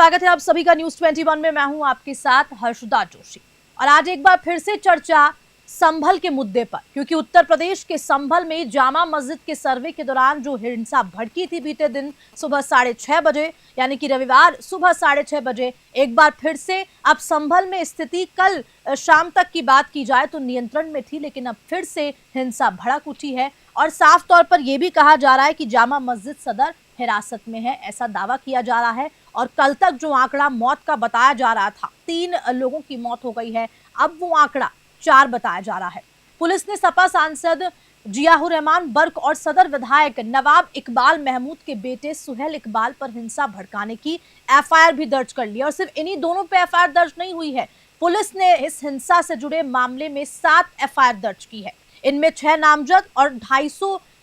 स्वागत है आप सभी का न्यूज 21 में। मैं हूं आपके साथ हर्षदा जोशी और आज एक बार फिर से चर्चा संभल के मुद्दे पर, क्योंकि उत्तर प्रदेश के संभल में जामा मस्जिद के सर्वे के दौरान जो हिंसा भड़की थी बीते दिन सुबह 6:30 बजे, यानी कि रविवार सुबह 6:30 बजे, एक बार फिर से अब संभल में स्थिति कल शाम तक की बात की जाए तो नियंत्रण में थी, लेकिन अब फिर से हिंसा भड़क उठी है और साफ तौर पर यह भी कहा जा रहा है कि जामा मस्जिद सदर हिरासत में है, ऐसा दावा किया जा रहा है। और कल तक जो आंकड़ा मौत का बताया जा रहा था, 3 लोगों की मौत हो गई है, अब वो आंकड़ा 4 बताया जा रहा है। पुलिस ने सपा सांसद जियाउर रहमान बर्क और सदर विधायक नवाब इकबाल महमूद के बेटे सुहेल इकबाल पर हिंसा भड़काने की एफआईआर भी दर्ज कर ली और सिर्फ इन्हीं दोनों पे एफआईआर दर्ज नहीं हुई है, पुलिस ने इस हिंसा से जुड़े मामले में 7 एफआईआर दर्ज की है। इनमें 6 नामजद और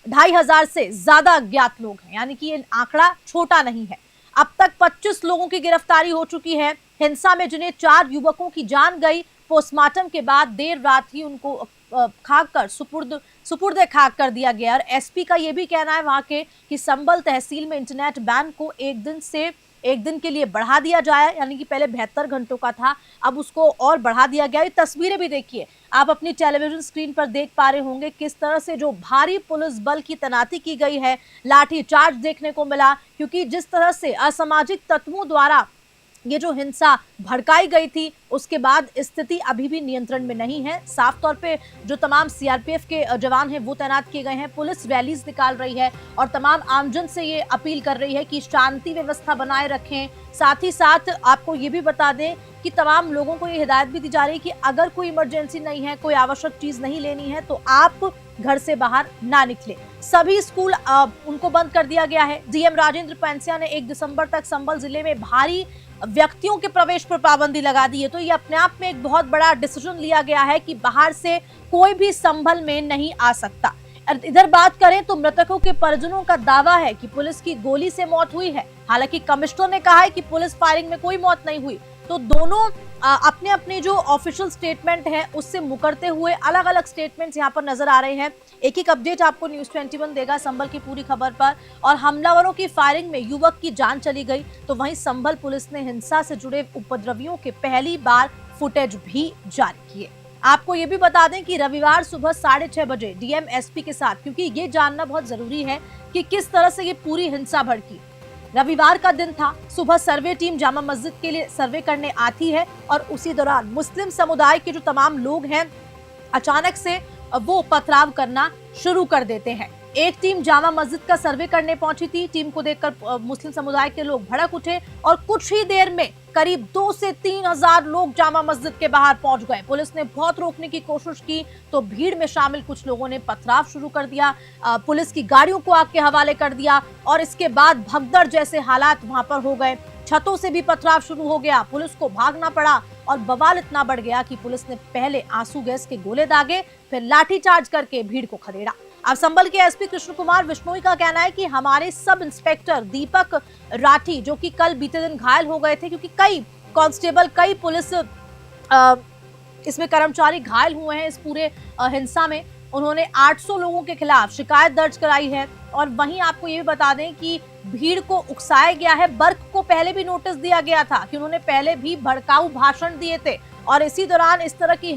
2,500 से ज्यादा अज्ञात लोग हैं, यानी कि ये आंकड़ा छोटा नहीं है। अब तक 25 लोगों की गिरफ्तारी हो चुकी है। हिंसा में जिन्हें 4 युवकों की जान गई, पोस्टमार्टम के बाद देर रात ही उनको खाक कर सुपुर्द खाक कर दिया गया। और एसपी का यह भी कहना है वहां के कि संभल तहसील में इंटरनेट बैन को एक दिन के लिए बढ़ा दिया जाए, यानी कि पहले 72 घंटों का था, अब उसको और बढ़ा दिया गया। ये तस्वीरें भी देखिए, आप अपनी टेलीविजन स्क्रीन पर देख पा रहे होंगे किस तरह से जो भारी पुलिस बल की तैनाती की गई है, लाठी चार्ज देखने को मिला, क्योंकि जिस तरह से असामाजिक तत्वों द्वारा ये जो हिंसा भड़काई गई थी उसके बाद स्थिति अभी भी नियंत्रण में नहीं है। साफ तौर पे जो तमाम सीआरपीएफ के जवान हैं वो तैनात किए गए हैं, पुलिस रैलीज निकाल रही है और तमाम आमजन से ये अपील कर रही है कि शांति व्यवस्था बनाए रखें। साथ ही साथ आपको ये भी बता दें कि तमाम लोगों को ये हिदायत भी दी जा रही है कि अगर कोई इमरजेंसी नहीं है, कोई आवश्यक चीज नहीं लेनी है तो आप घर से बाहर ना निकले। सभी स्कूल उनको बंद कर दिया गया है। डीएम राजेंद्र पैंसिया ने 1 दिसंबर तक संभल जिले में भारी व्यक्तियों के प्रवेश पर पाबंदी लगा दी है। तो ये अपने आप में एक बहुत बड़ा डिसीजन लिया गया है कि बाहर से कोई भी संभल में नहीं आ सकता। इधर बात करें तो मृतकों के परिजनों का दावा है कि पुलिस की गोली से मौत हुई है। हालांकि कमिश्नर ने कहा है कि पुलिस फायरिंग में कोई मौत नहीं हुई। तो दोनों अपने अपने जो ऑफिशियल स्टेटमेंट है उससे मुकरते हुए अलग अलग स्टेटमेंट्स यहाँ पर नजर आ रहे हैं। एक एक अपडेट आपको न्यूज 21 देगा संभल की पूरी खबर पर। और हमलावरों की फायरिंग में युवक की जान चली गई, तो वहीं संभल पुलिस ने हिंसा से जुड़े उपद्रवियों के पहली बार फुटेज भी जारी किए। आपको ये भी बता दें कि रविवार सुबह 6:30 बजे डीएम एसपी के साथ, क्योंकि ये जानना बहुत जरूरी है कि किस तरह से ये पूरी हिंसा भड़की। रविवार का दिन था, सुबह सर्वे टीम जामा मस्जिद के लिए सर्वे करने आती है और उसी दौरान मुस्लिम समुदाय के जो तमाम लोग हैं अचानक से वो पथराव करना शुरू कर देते हैं। एक टीम जामा मस्जिद का सर्वे करने पहुंची थी। टीम को देखकर मुस्लिम समुदाय के लोग भड़क उठे और कुछ ही देर में करीब 2 से 3 हजार लोग जामा मस्जिद के बाहर पहुंच गए। पुलिस ने बहुत रोकने की कोशिश की तो भीड़ में शामिल कुछ लोगों ने पथराव शुरू कर दिया, पुलिस की गाड़ियों को आग के हवाले कर दिया और इसके बाद भगदड़ जैसे हालात वहां पर हो गए। छतों से भी पथराव शुरू हो गया, पुलिस को भागना पड़ा और बवाल इतना बढ़ गया कि पुलिस ने पहले आंसू गैस के गोले दागे, फिर लाठीचार्ज करके भीड़ को खदेड़ा। अब संभल के एसपी कृष्ण कुमार बिश्नोई का कहना है कि हमारे सब इंस्पेक्टर दीपक राठी, जो कि कल बीते दिन घायल हो गए थे, क्योंकि कई कांस्टेबल, कई पुलिस इसमें कर्मचारी घायल हुए हैं इस पूरे हिंसा में, उन्होंने 800 लोगों के खिलाफ शिकायत दर्ज कराई है। और वहीं आपको ये भी बता दें कि भीड़ को उकसाया गया है। बर्क को पहले भी नोटिस दिया गया था कि उन्होंने पहले भी भड़काऊ भाषण दिए थे और इसी दौरान इस तरह की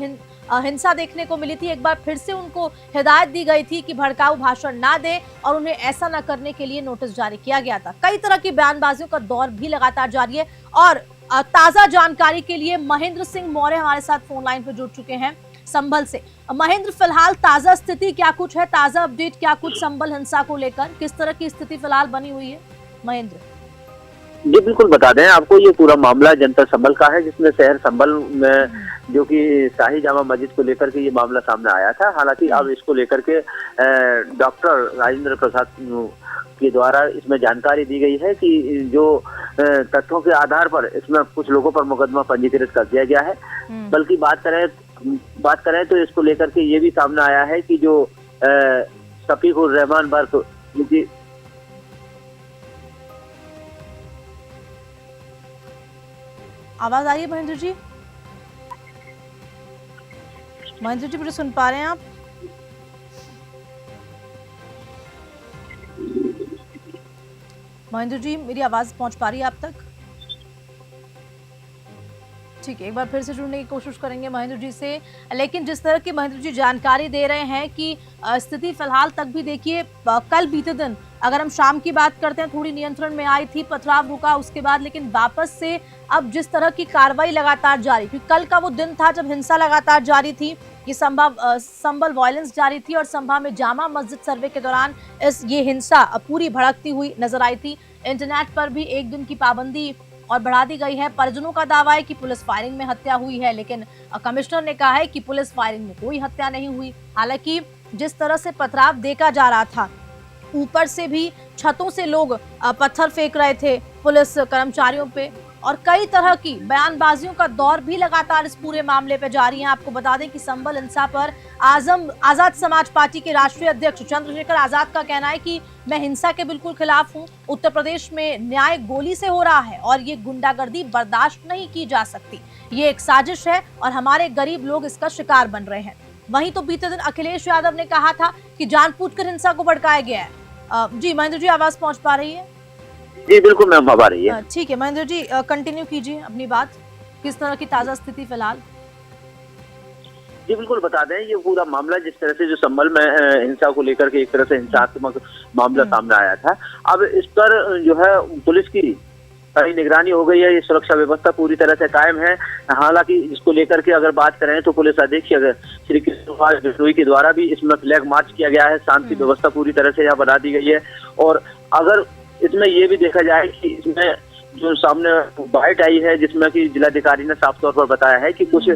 हिंसा देखने को मिली थी। एक बार फिर से उनको हिदायत दी गई थी कि भड़काऊ भाषण ना दें और उन्हें ऐसा न करने के लिए नोटिस जारी किया गया था। कई तरह की बयानबाजियों का दौर भी लगातार जारी है और ताजा जानकारी के लिए महेंद्र सिंह मौर्य हमारे साथ फोन लाइन पर जुड़ चुके हैं संभल से। महेंद्र, फिलहाल ताजा स्थिति क्या कुछ है, ताजा अपडेट क्या कुछ संभल हिंसा को लेकर, किस तरह की स्थिति फिलहाल बनी हुई है महेंद्र? जी बिल्कुल बता दें आपको, ये पूरा मामला जनपद संभल का है, जिसमें शहर संभल में जो कि शाही जामा मस्जिद को लेकर के ये मामला सामने आया था। हालांकि अब इसको लेकर के डॉक्टर राजेंद्र प्रसाद के द्वारा इसमें जानकारी दी गई है कि जो तथ्यों के आधार पर इसमें कुछ लोगों पर मुकदमा पंजीकृत कर दिया गया है। बल्कि बात करें तो इसको लेकर के ये भी सामने आया है कि जो शफीकुर रहमान बर्क, क्योंकि आवाज आ रही है महेंद्र जी? महेंद्र जी मुझे सुन पा रहे हैं आप? महेंद्र जी मेरी आवाज पहुंच पा रही है आप तक? ठीक है, एक बार फिर से जुड़ने की कोशिश करेंगे महेंद्र जी से। लेकिन जिस तरह की महेंद्र जी जानकारी दे रहे हैं कि स्थिति फिलहाल तक भी देखिए कल बीते दिन अगर हम शाम की बात करते हैं थोड़ी नियंत्रण में आई थी, पथराव रुका उसके बाद, लेकिन वापस से अब जिस तरह की कार्रवाई लगातार जारी, क्योंकि कल का वो दिन था जब हिंसा लगातार जारी थी, ये संभल वायलेंस जारी थी और संभा में जामा मस्जिद सर्वे के दौरान ये हिंसा पूरी भड़कती हुई नजर आई थी। इंटरनेट पर भी 1 दिन की पाबंदी और बढ़ा दी गई है। परिजनों का दावा है कि पुलिस फायरिंग में हत्या हुई है, लेकिन कमिश्नर ने कहा है कि पुलिस फायरिंग में कोई हत्या नहीं हुई। हालांकि जिस तरह से पथराव देखा जा रहा था, ऊपर से भी छतों से लोग पत्थर फेंक रहे थे पुलिस कर्मचारियों पे, और कई तरह की बयानबाजियों का दौर भी लगातार इस पूरे मामले पे जारी है। आपको बता दें कि संभल हिंसा पर आजाद समाज पार्टी के राष्ट्रीय अध्यक्ष चंद्रशेखर आजाद का कहना है कि मैं हिंसा के बिल्कुल खिलाफ हूं। उत्तर प्रदेश में न्याय गोली से हो रहा है और ये गुंडागर्दी बर्दाश्त नहीं की जा सकती। ये एक साजिश है और हमारे गरीब लोग इसका शिकार बन रहे हैं। वहीं तो बीते दिन अखिलेश यादव ने कहा था कि जानबूझकर हिंसा को भड़काया गया है। जी महेंद्र जी, आवाज पहुंच पा रही है? जी बिल्कुल मैम, आ रही है। ठीक है महेंद्र जी, कंटिन्यू कीजिए अपनी बात। किस तरह की ताजा स्थिति फिलहाल? जी बिल्कुल बता दें, ये पूरा मामला जिस तरह से जो संभल में हिंसा को लेकर के एक तरह से हिंसात्मक मामला सामने आया था, अब इस पर जो है पुलिस की कड़ी निगरानी हो गई है। ये सुरक्षा व्यवस्था पूरी तरह से कायम है। हालांकि इसको लेकर के अगर बात करें तो पुलिस अधीक्षक श्री कृष्ण बिश्नोई के द्वारा भी इसमें फ्लैग मार्च किया गया है। शांति व्यवस्था पूरी तरह से यहाँ बना दी गई है। और अगर इसमें ये भी देखा जाए कि इसमें जो सामने बाइट आई है जिसमें कि जिलाधिकारी ने साफ तौर पर बताया है कि कुछ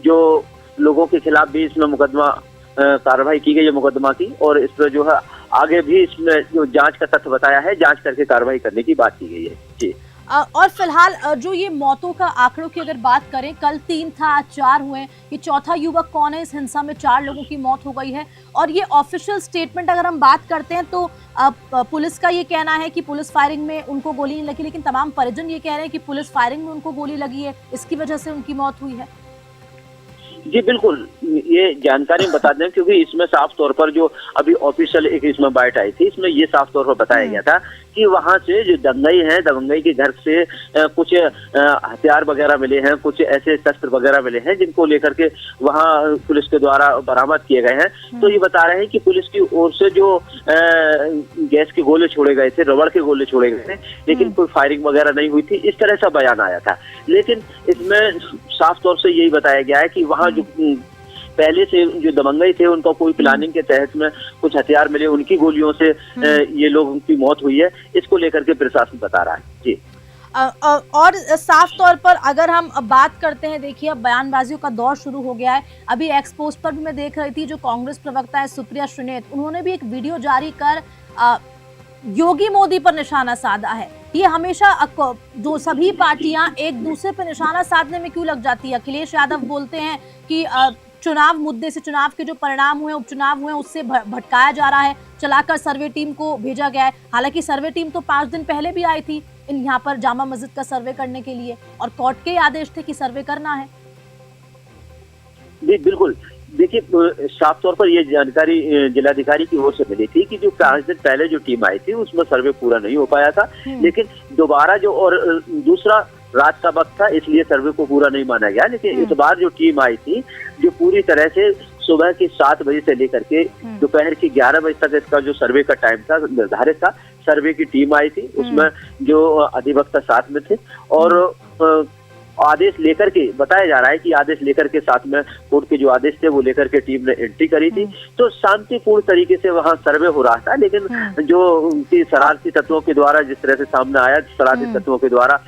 जो लोगों के खिलाफ भी इसमें मुकदमा कार्रवाई की गई है मुकदमा की, और इस पर जो है आगे भी इसमें जो जांच का तथ्य बताया है, जांच करके कार्रवाई करने की बात की गई है। जी और फिलहाल जो ये मौतों का आंकड़ों की अगर बात करें, कल 3 था, आज 4 हुए। ये चौथा युवक कौन है? इस हिंसा में 4 लोगों की मौत हो गई है। और ये ऑफिशियल स्टेटमेंट अगर हम बात करते हैं तो पुलिस का ये कहना है कि पुलिस फायरिंग में उनको गोली नहीं लगी, लेकिन तमाम परिजन ये कह रहे हैं कि पुलिस फायरिंग में उनको गोली लगी है, इसकी वजह से उनकी मौत हुई है। जी बिल्कुल, ये जानकारी बता दें क्योंकि इसमें साफ तौर पर जो अभी ऑफिशियल एक इसमें बाइट आई थी, इसमें ये साफ तौर पर बताया गया था कि वहां से जो दंगई है, दंगई के घर से कुछ हथियार वगैरह मिले हैं, कुछ ऐसे शस्त्र वगैरह मिले हैं जिनको लेकर के वहां पुलिस के द्वारा बरामद किए गए हैं। तो ये बता रहे हैं कि पुलिस की ओर से जो गैस के गोले छोड़े गए थे, रबड़ के गोले छोड़े गए थे, लेकिन कोई फायरिंग वगैरह नहीं हुई थी, इस तरह से बयान आया था। लेकिन इसमें साफ तौर से यही बताया गया है कि वहां जो पहले से जो दबंगई थे उनका कोई प्लानिंग के तहत में कुछ हथियार मिले, उनकी गोलियों से ये लोगों की मौत हुई है। इसको लेकर के प्रशासन बता रहा है। जी और साफ तौर पर अगर हम बात करते हैं, देखिए अब बयानबाजियों का दौर शुरू हो गया है। अभी एक्सपोज पर भी मैं देख रही थी, जो कांग्रेस प्रवक्ता है सुप्रिया श्रीनेत, उन्होंने भी एक वीडियो जारी कर योगी मोदी पर निशाना साधा है। ये हमेशा जो सभी पार्टियां एक दूसरे पर निशाना साधने में क्यों लग जाती है? अखिलेश यादव बोलते हैं कि चुनाव मुद्दे से, चुनाव के जो परिणाम हुए, उपचुनाव हुए, उससे भटकाया जा रहा है, चलाकर सर्वे टीम को भेजा गया है। हालांकि सर्वे टीम तो 5 दिन पहले भी आई थी यहाँ पर जामा मस्जिद का सर्वे करने के लिए, और कोर्ट के आदेश थे कि सर्वे करना है। जी बिल्कुल, देखिए साफ तौर पर ये जानकारी जिलाधिकारी की ओर से मिली थी कि जो 5 दिन पहले जो टीम आई थी उसमें सर्वे पूरा नहीं हो पाया था, लेकिन दोबारा जो, और दूसरा रात का वक्त था इसलिए सर्वे को पूरा नहीं माना गया। लेकिन इस बार जो टीम आई थी, जो पूरी तरह से सुबह के 7 बजे से लेकर के दोपहर के 11 बजे तक इसका जो सर्वे का टाइम था निर्धारित था, सर्वे की टीम आई थी, उसमें जो अधिवक्ता साथ में थे, और आदेश लेकर के बताया जा रहा है कि आदेश लेकर के साथ में कोर्ट के जो आदेश थे वो लेकर के टीम ने एंट्री करी थी। तो शांतिपूर्ण तरीके से वहां सर्वे हो रहा था, लेकिन जो उनकी शरारती तत्वों के द्वारा जिस तरह से सामने आया, शरारती तत्वों के द्वारा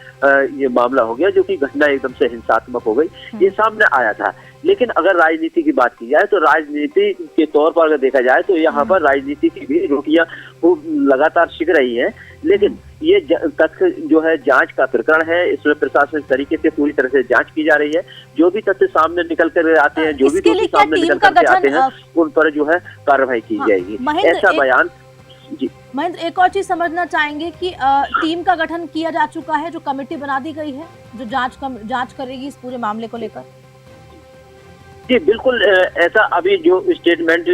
ये मामला हो गया, जो कि घटना एकदम से हिंसात्मक हो गई, ये सामने आया था। लेकिन अगर राजनीति की बात की जाए तो राजनीति के तौर पर अगर देखा जाए तो यहाँ पर राजनीति की भी रोटियां खूब लगातार सिक रही हैं। लेकिन ये तथ्य जो है जांच का प्रकरण है, इसमें प्रशासनिक तरीके से पूरी तरह से जांच की जा रही है। जो भी तथ्य सामने निकल कर आते हैं, जो भी तथ्य सामने निकल कर आते हैं, उन पर जो है कार्रवाई की जाएगी, ऐसा बयान। जी महेंद्र, एक और चीज समझना चाहेंगे कि टीम का गठन किया जा चुका है, जो कमेटी बना दी गई है जो जांच करेगी इस पूरे मामले को लेकर। जी बिल्कुल, ऐसा अभी जो स्टेटमेंट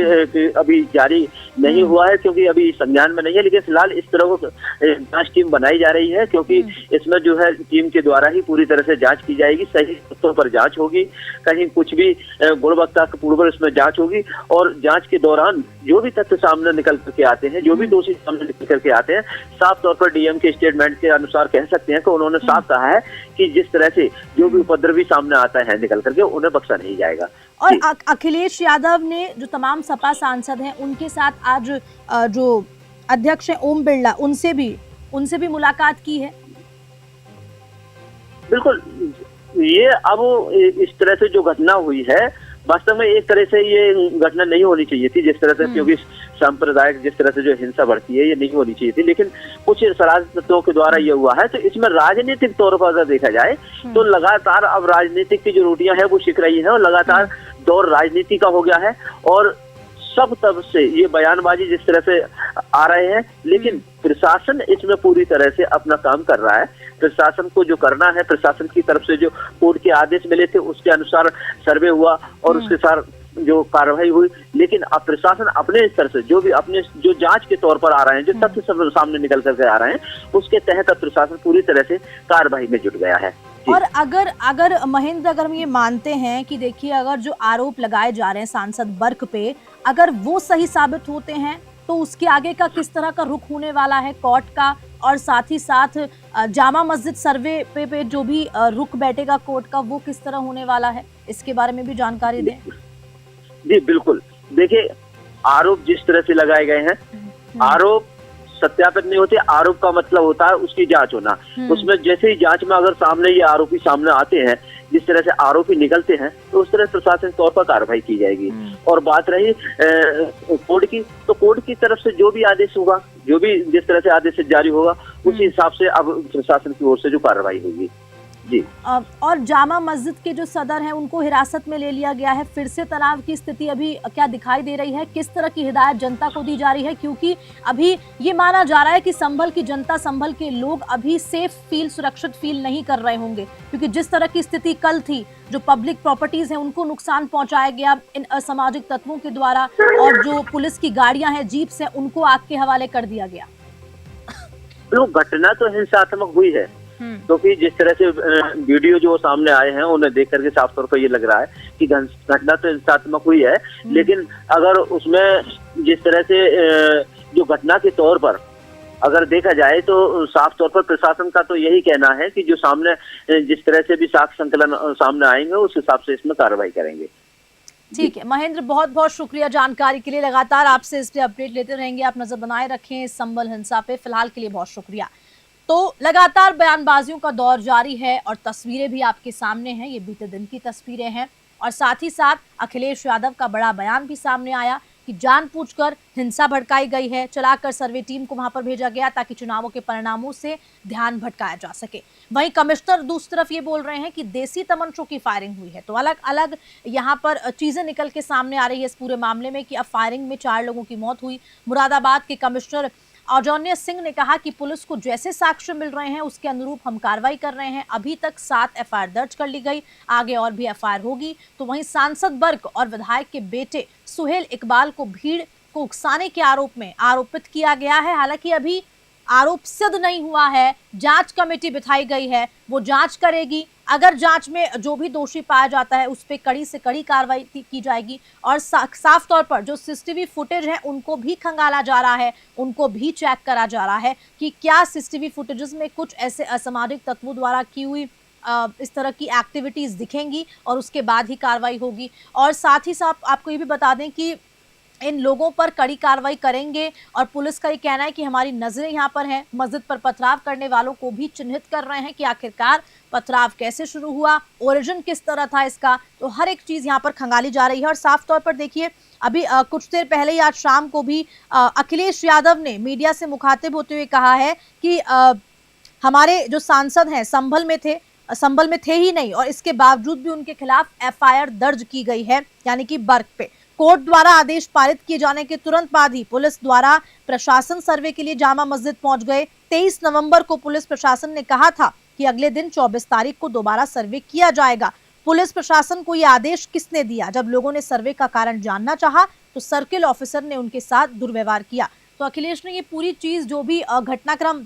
अभी जारी नहीं हुआ है, क्योंकि अभी संज्ञान में नहीं है, लेकिन फिलहाल इस तरह जांच टीम बनाई जा रही है, क्योंकि इसमें जो है टीम के द्वारा ही पूरी तरह से जांच की जाएगी, सही तथ्यों पर जांच होगी, कहीं कुछ भी गुणवत्ता पूर्वक इसमें जांच होगी, और जांच के दौरान जो भी तथ्य सामने निकल करके आते हैं, जो भी दोषी सामने निकल करके आते हैं, साफ तौर पर डीएम के स्टेटमेंट के अनुसार कह सकते हैं कि उन्होंने साफ कहा है कि जिस तरह से जो भी उपद्रवी सामने आता है निकल करके, उन्हें बख्शा नहीं जाएगा। और अखिलेश यादव ने जो तमाम सपा सांसद हैं उनके साथ आज जो अध्यक्ष हैं ओम बिरला, उनसे भी मुलाकात की है। बिल्कुल, ये अब इस तरह से जो घटना हुई है, वास्तव में एक तरह से ये घटना नहीं होनी चाहिए थी, जिस तरह से, क्योंकि सांप्रदायिक जिस तरह से जो हिंसा बढ़ती है, ये नहीं होनी चाहिए थी, लेकिन कुछ शरारती तत्वों के द्वारा ये हुआ है। तो इसमें राजनीतिक तौर पर अगर देखा जाए तो लगातार अब राजनीतिक की जो रोटियां हैं वो सिक रही हैं, और लगातार दौर राजनीति का हो गया है, और सब तरफ से ये बयानबाजी जिस तरह से आ रहे हैं, लेकिन प्रशासन इसमें पूरी तरह से अपना काम कर रहा है। प्रशासन को जो करना है, प्रशासन की तरफ से जो कोर्ट के आदेश मिले थे उसके अनुसार सर्वे हुआ और उसके साथ जो कार्रवाई हुई, लेकिन अब प्रशासन अपने स्तर से जो भी अपने जो जांच के तौर पर आ रहे हैं, जो तथ्य सब सामने निकल करके आ रहे हैं, उसके तहत अब प्रशासन पूरी तरह से कार्रवाई में जुट गया है। और अगर महेंद्र, अगर हम ये मानते हैं कि देखिए, अगर जो आरोप लगाए जा रहे हैं सांसद बर्क पे, अगर वो सही साबित होते हैं तो उसके आगे का किस तरह का रुख होने वाला है कोर्ट का, और साथ ही साथ जामा मस्जिद सर्वे पे जो भी रुख बैठेगा कोर्ट का, वो किस तरह होने वाला है, इसके बारे में भी जानकारी दें। जी बिल्कुल, देखिए, आरोप जिस तरह से लगाए गए हैं, आरोप सत्यापित नहीं होते। आरोप का मतलब होता है उसकी जांच होना। उसमें जैसे ही जांच में अगर सामने ये आरोपी सामने आते हैं, जिस तरह से आरोपी निकलते हैं, तो उस तरह प्रशासन तौर पर कार्रवाई की जाएगी। और बात रही कोर्ट की, तो कोर्ट की तरफ से जो भी आदेश होगा, जो भी जिस तरह से आदेश जारी होगा, उसी हिसाब से अब प्रशासन की ओर से जो कार्रवाई होगी। जी। और जामा मस्जिद के जो सदर हैं उनको हिरासत में ले लिया गया है। फिर से तनाव की स्थिति अभी क्या दिखाई दे रही है? किस तरह की हिदायत जनता को दी जा रही है? क्योंकि अभी ये माना जा रहा है कि संभल की जनता, संभल के लोग अभी सेफ फील, सुरक्षित फील नहीं कर रहे होंगे, क्योंकि जिस तरह की स्थिति कल थी, जो पब्लिक प्रॉपर्टीज हैं उनको नुकसान पहुंचाया गया इन असामाजिक तत्वों के द्वारा, और जो पुलिस की गाड़ियां हैं, जीप्स हैं, उनको आग के हवाले कर दिया गया। घटना तो हिंसात्मक हुई है, क्योंकि जिस तरह से वीडियो जो सामने आए हैं उन्हें देख करके साफ तौर पर ये लग रहा है कि घटना तो हिंसात्मक हुई है, लेकिन अगर उसमें जिस तरह से जो घटना के तौर पर अगर देखा जाए तो साफ तौर पर प्रशासन का तो यही कहना है कि जो सामने जिस तरह से भी साक्ष्य संकलन सामने आएंगे उस हिसाब से इसमें कार्रवाई करेंगे। ठीक है महेंद्र, बहुत बहुत शुक्रिया जानकारी के लिए। लगातार आपसे इस पे अपडेट लेते रहेंगे। आप नजर बनाए रखें इस संभल हिंसा पे। फिलहाल के लिए बहुत शुक्रिया। तो लगातार बयानबाजियों का दौर जारी है और तस्वीरें भी आपके सामने हैं। ये बीते दिन की तस्वीरें हैं, और साथ ही साथ अखिलेश यादव का बड़ा बयान भी सामने आया कि जानबूझकर हिंसा भड़काई गई है, चलाकर सर्वे टीम को वहां पर भेजा गया ताकि चुनावों के परिणामों से ध्यान भटकाया जा सके। वहीं कमिश्नर दूसरी तरफ ये बोल रहे हैं कि देसी तमंचों की फायरिंग हुई है। तो अलग अलग यहाँ पर चीजें निकल के सामने आ रही है इस पूरे मामले में कि अब फायरिंग में 4 लोगों की मौत हुई। मुरादाबाद के कमिश्नर औजन्य सिंह ने कहा कि पुलिस को जैसे साक्ष्य मिल रहे हैं उसके अनुरूप हम कार्रवाई कर रहे हैं। अभी तक 7 एफआईआर दर्ज कर ली गई, आगे और भी एफआईआर होगी। तो वहीं सांसद बर्क और विधायक के बेटे सुहेल इकबाल को भीड़ को उकसाने के आरोप में आरोपित किया गया है। हालांकि अभी आरोप सिद्ध नहीं हुआ है, जांच कमेटी बिठाई गई है, वो जांच करेगी। अगर जांच में जो भी दोषी पाया जाता है उस पर कड़ी से कड़ी कार्रवाई की जाएगी। और साफ तौर पर जो सीसीटीवी फुटेज है उनको भी खंगाला जा रहा है, उनको भी चेक करा जा रहा है कि क्या सीसीटीवी फुटेजेस में कुछ ऐसे असामाजिक तत्वों द्वारा की हुई इस तरह की एक्टिविटीज दिखेंगी, और उसके बाद ही कार्रवाई होगी। और साथ ही साथ आपको ये भी बता दें कि इन लोगों पर कड़ी कार्रवाई करेंगे, और पुलिस का ये कहना है कि हमारी नजरें यहाँ पर हैं। मस्जिद पर पथराव करने वालों को भी चिन्हित कर रहे हैं कि आखिरकार पथराव कैसे शुरू हुआ, ओरिजिन किस तरह था इसका। तो हर एक चीज यहाँ पर खंगाली जा रही है। और साफ तौर पर देखिए, अभी कुछ देर पहले ही आज शाम को भी अखिलेश यादव ने मीडिया से मुखातिब होते हुए कहा है कि हमारे जो सांसद हैं संभल में थे ही नहीं, और इसके बावजूद भी उनके खिलाफ एफआईआर दर्ज की गई है, यानी कि बर्क पे। कोर्ट द्वारा आदेश पारित किए जाने के तुरंत बाद ही पुलिस द्वारा प्रशासन सर्वे के लिए जामा मस्जिद पहुंच गए। 23 नवंबर को पुलिस प्रशासन ने कहा था कि अगले दिन 24 तारीख को दोबारा सर्वे किया जाएगा। पुलिस प्रशासन को ये आदेश किसने दिया? जब लोगों ने सर्वे का कारण जानना चाहा तो सर्किल ऑफिसर ने उनके साथ दुर्व्यवहार किया। तो अखिलेश ने ये पूरी चीज जो भी घटनाक्रम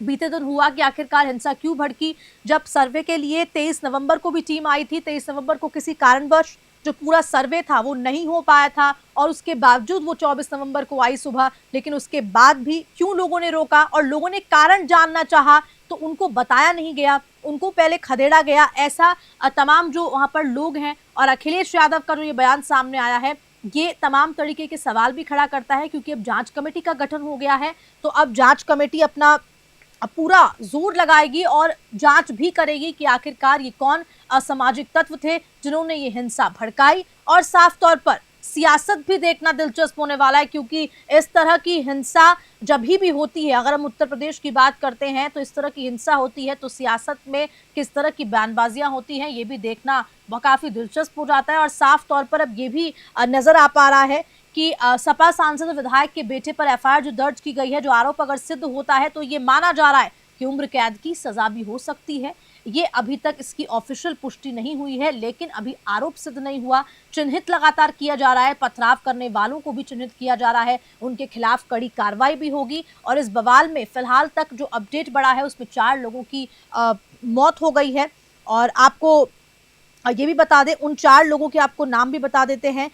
बीते दिन हुआ कि आखिरकार हिंसा क्यों भड़की, जब सर्वे के लिए 23 नवंबर को भी टीम आई थी, 23 नवंबर को किसी कारणवश जो पूरा सर्वे था वो नहीं हो पाया था और उसके बावजूद वो 24 नवंबर को आई सुबह, लेकिन उसके बाद भी क्यों लोगों ने रोका और लोगों ने कारण जानना चाहा तो उनको बताया नहीं गया, उनको पहले खदेड़ा गया। ऐसा तमाम जो वहां पर लोग हैं और अखिलेश यादव का जो ये बयान सामने आया है ये तमाम तरीके के सवाल भी खड़ा करता है, क्योंकि अब जांच कमेटी का गठन हो गया है। तो अब जांच कमेटी अपना पूरा जोर लगाएगी और जांच भी करेगी कि आखिरकार ये कौन असामाजिक तत्व थे जिन्होंने ये हिंसा भड़काई। और साफ तौर पर सियासत भी देखना दिलचस्प होने वाला है, क्योंकि इस तरह की हिंसा जब भी होती है, अगर हम उत्तर प्रदेश की बात करते हैं तो इस तरह की हिंसा होती है तो सियासत में किस तरह की बयानबाजियां होती हैं ये भी देखना काफी दिलचस्प हो जाता है। और साफ तौर पर अब ये भी नजर आ पा रहा है कि सपा सांसद और विधायक के बेटे पर एफआईआर जो दर्ज की गई है, जो आरोप अगर सिद्ध होता है तो ये माना जा रहा है कि उम्र कैद की सजा भी हो सकती है। ये अभी तक इसकी ऑफिशियल पुष्टि नहीं हुई है, लेकिन अभी आरोप सिद्ध नहीं हुआ, चिन्हित लगातार किया जा रहा है, पथराव करने वालों को भी चिन्हित किया जा रहा है, उनके खिलाफ कड़ी कार्रवाई भी होगी। और इस बवाल में फिलहाल तक जो अपडेट बढ़ा है उसमें 4 लोगों की मौत हो गई है। और आपको ये भी बता दें, उन 4 लोगों के आपको नाम भी बता देते हैं,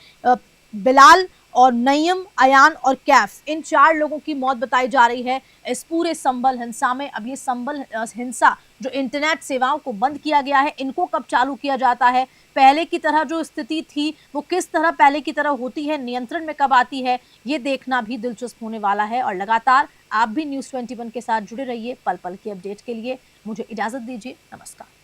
बिलाल और नईम, अयान और कैफ, इन 4 लोगों की मौत बताई जा रही है इस पूरे संभल हिंसा में। अब ये संभल हिंसा जो इंटरनेट सेवाओं को बंद किया गया है, इनको कब चालू किया जाता है, पहले की तरह जो स्थिति थी वो किस तरह पहले की तरह होती है, नियंत्रण में कब आती है, ये देखना भी दिलचस्प होने वाला है। और लगातार आप भी न्यूज़ 21 के साथ जुड़े रहिए पल पल की अपडेट के लिए। मुझे इजाजत दीजिए, नमस्कार।